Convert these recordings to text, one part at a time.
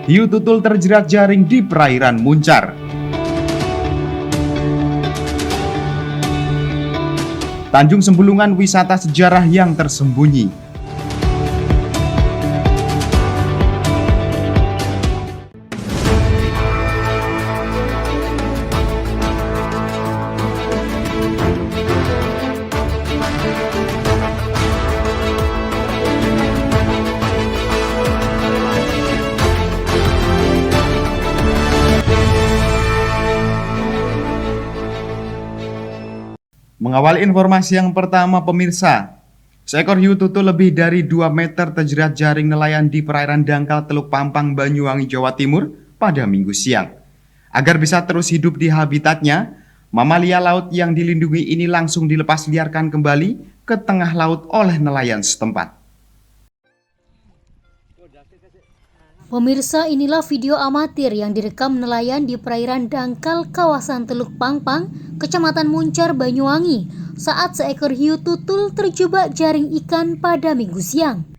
hiu tutul terjerat jaring di perairan Muncar. Tanjung Sembulungan, wisata sejarah yang tersembunyi. Mengawali informasi yang pertama, pemirsa, seekor hiu tutul lebih dari 2 meter terjerat jaring nelayan di perairan dangkal Teluk Pampang, Banyuwangi, Jawa Timur pada Minggu siang. Agar bisa terus hidup di habitatnya, mamalia laut yang dilindungi ini langsung dilepas liarkan kembali ke tengah laut oleh nelayan setempat. Pemirsa, inilah video amatir yang direkam nelayan di perairan dangkal kawasan Teluk Pampang, Kecamatan Muncar, Banyuwangi, saat seekor hiu tutul terjebak jaring ikan pada Minggu siang.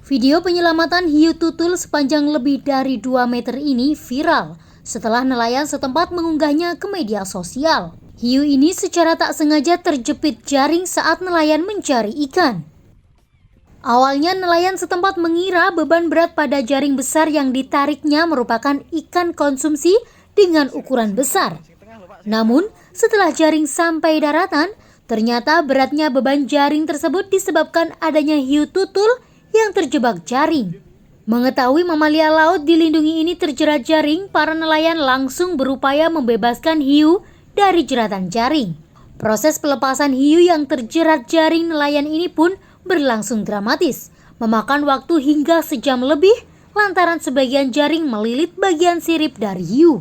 Video penyelamatan hiu tutul sepanjang lebih dari 2 meter ini viral setelah nelayan setempat mengunggahnya ke media sosial. Hiu ini secara tak sengaja terjepit jaring saat nelayan mencari ikan. Awalnya nelayan setempat mengira beban berat pada jaring besar yang ditariknya merupakan ikan konsumsi dengan ukuran besar. Namun, setelah jaring sampai daratan, ternyata beratnya beban jaring tersebut disebabkan adanya hiu tutul yang terjebak jaring. Mengetahui mamalia laut dilindungi ini terjerat jaring, para nelayan langsung berupaya membebaskan hiu dari jeratan jaring. Proses pelepasan hiu yang terjerat jaring nelayan ini pun berlangsung dramatis, memakan waktu hingga sejam lebih lantaran sebagian jaring melilit bagian sirip dari hiu.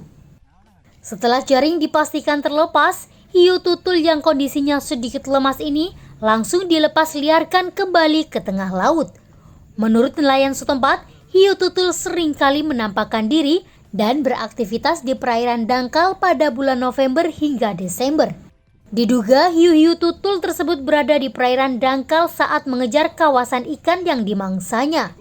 Setelah jaring dipastikan terlepas, hiu tutul yang kondisinya sedikit lemas ini langsung dilepas liarkan kembali ke tengah laut. Menurut nelayan setempat, hiu tutul seringkali menampakkan diri dan beraktivitas di perairan dangkal pada bulan November hingga Desember. Diduga hiu-hiu tutul tersebut berada di perairan dangkal saat mengejar kawasan ikan yang dimangsanya.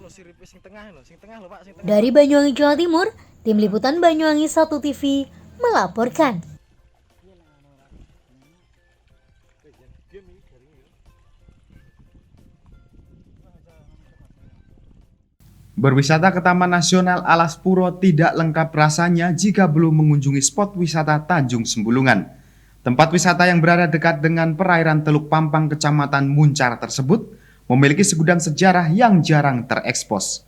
Dari Banyuwangi, Jawa Timur, Tim Liputan Banyuwangi 1 TV melaporkan. Berwisata ke Taman Nasional Alas Puro tidak lengkap rasanya jika belum mengunjungi spot wisata Tanjung Sembulungan. Tempat wisata yang berada dekat dengan perairan Teluk Pampang, Kecamatan Muncar tersebut memiliki segudang sejarah yang jarang terekspos.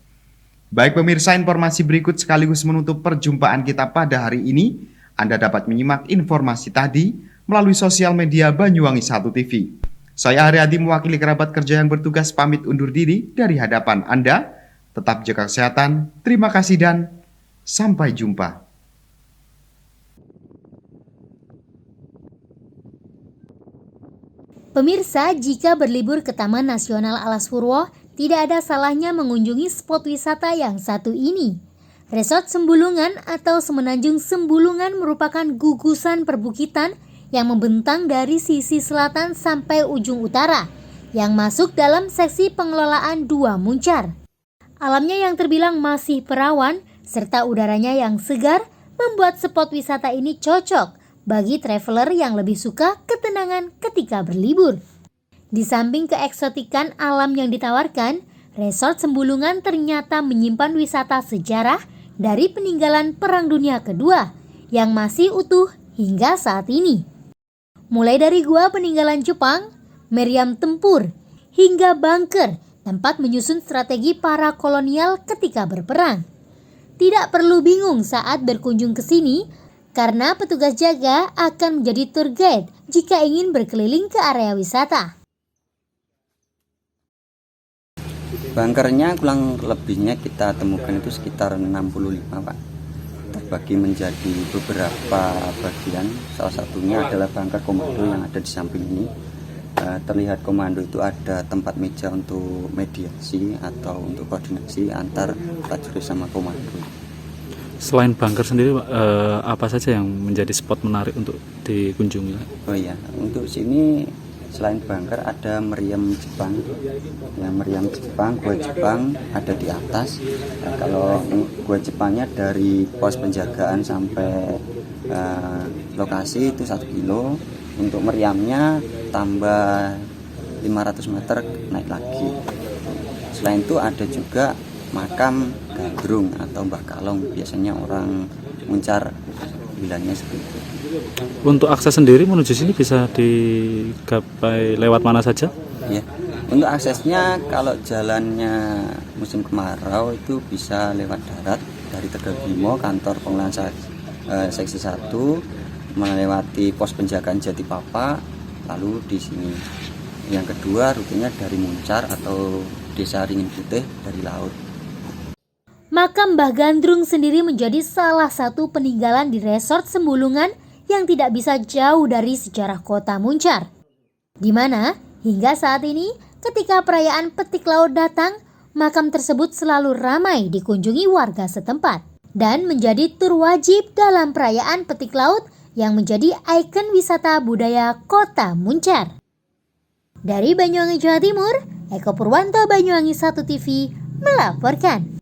Baik pemirsa, informasi berikut sekaligus menutup perjumpaan kita pada hari ini. Anda dapat menyimak informasi tadi melalui sosial media Banyuwangi 1 TV. Saya Haryadi mewakili kerabat kerja yang bertugas pamit undur diri dari hadapan Anda. Tetap jaga kesehatan, terima kasih dan sampai jumpa. Pemirsa, jika berlibur ke Taman Nasional Alas Purwo, tidak ada salahnya mengunjungi spot wisata yang satu ini. Resort Sembulungan atau Semenanjung Sembulungan merupakan gugusan perbukitan yang membentang dari sisi selatan sampai ujung utara, yang masuk dalam seksi pengelolaan 2 Muncar. Alamnya yang terbilang masih perawan, serta udaranya yang segar, membuat spot wisata ini cocok bagi traveler yang lebih suka ketenangan ketika berlibur. Di samping keeksotikan alam yang ditawarkan, Resort Sembulungan ternyata menyimpan wisata sejarah dari peninggalan Perang Dunia Kedua yang masih utuh hingga saat ini. Mulai dari gua peninggalan Jepang, meriam tempur, hingga bunker, tempat menyusun strategi para kolonial ketika berperang. Tidak perlu bingung saat berkunjung ke sini, karena petugas jaga akan menjadi tour guide jika ingin berkeliling ke area wisata. Bunkernya kurang lebihnya kita temukan itu sekitar 65, Pak. Terbagi menjadi beberapa bagian. Salah satunya adalah bunker komando yang ada di samping ini. Terlihat komando itu ada tempat meja untuk mediasi atau untuk koordinasi antar prajurit sama komando. Selain bunker sendiri, apa saja yang menjadi spot menarik untuk dikunjungi? Oh iya, untuk sini Selain Bangker ada meriam Jepang. Ya, meriam Jepang, gua Jepang ada di atas. Nah, kalau gua Jepangnya dari pos penjagaan sampai lokasi itu 1 kilo. Untuk meriamnya tambah 500 meter naik lagi. Selain itu ada juga makam Gandrung atau Mbah Kalong, biasanya orang Muncar bilangnya seperti itu. Untuk akses sendiri menuju sini bisa digapai lewat mana saja? Ya, untuk aksesnya kalau jalannya musim kemarau itu bisa lewat darat dari Tegal Bimo, kantor pengelolaan seksi 1, melewati pos penjagaan Jatipapa, lalu di sini. Yang kedua rutenya dari Muncar atau Desa Ringin Putih dari laut. Makam Mbah Gandrung sendiri menjadi salah satu peninggalan di Resort Sembulungan yang tidak bisa jauh dari sejarah kota Muncar. Di mana hingga saat ini ketika perayaan petik laut datang, makam tersebut selalu ramai dikunjungi warga setempat dan menjadi tur wajib dalam perayaan petik laut yang menjadi ikon wisata budaya kota Muncar. Dari Banyuwangi, Jawa Timur, Eko Purwanto, Banyuwangi 1 TV melaporkan.